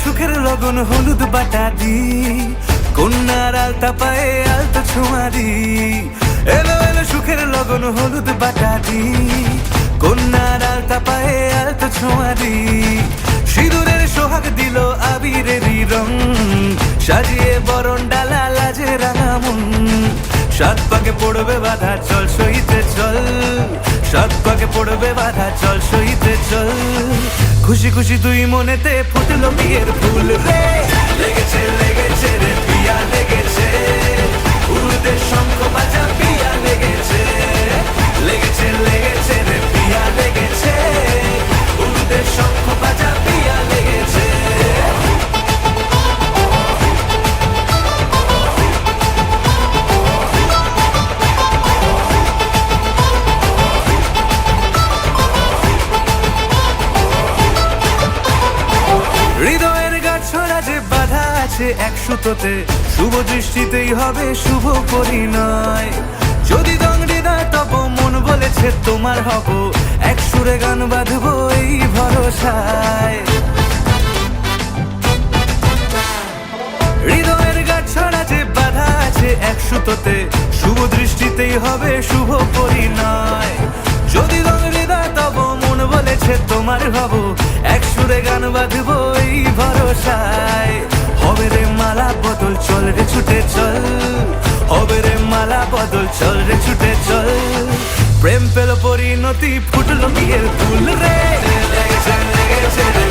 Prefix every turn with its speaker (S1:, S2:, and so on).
S1: সুখের লগন হলুদ বাটা দি, কন্যার আলতা পায়ে আলতা ছোঁয়া দি। এলো এলো সুখের লগন হলুদ বাটা দি, কন্যার আলতা পায়ে আলতা ছোঁয়া দি। সিঁদুরের সোহাগ দিল আবিরেরই রং, সাজিয়ে বরণ ডালা লাজে রাঙা মন। সাত পাকে পড়বে বাধা চল সইতে চল, সাত পাকে পড়বে বাধা চল সইতে চল। খুশি খুশি দুই মনেতে ফুটলো বিয়ের ফুল রে, লেগেছে লেগেছে রে পিয়া লেগেছে, উড়ুতে শঙ্খ বাজা পিয়া লেগেছে। লেগেছে লেগেছে রে পিয়া লেগেছে, উড়ুতে শঙ্খ বাজা পিয়া লেগেছে। হৃদয়ের গাছড়া যে বাধা আছে এক সুতোতে, শুভ দৃষ্টিতেই হবে শুভ পরিণয়। যদি দংড়ি না তব মন বলেছে তোমার হব, এক সুরে গান বাঁধবো এই ভরসায়। হৃদয়ের গাছড়া যে বাধা আছে এক সুতোতে, শুভ দৃষ্টিতেই হবে শুভ পরিণয়। যদি দংড়ি না তব মন বলেছে তোমার হব, এক সুরে গান বাঁধবো এই ভরসায়। হবে রে মালা বদল চল রে ছুটে চল, হবে রে মালা বদল চল রে ছুটে চল। প্রেম পেল পরিণতি ফুটলো বিয়ের ফুল রে, লেগেছে লেগেছে রে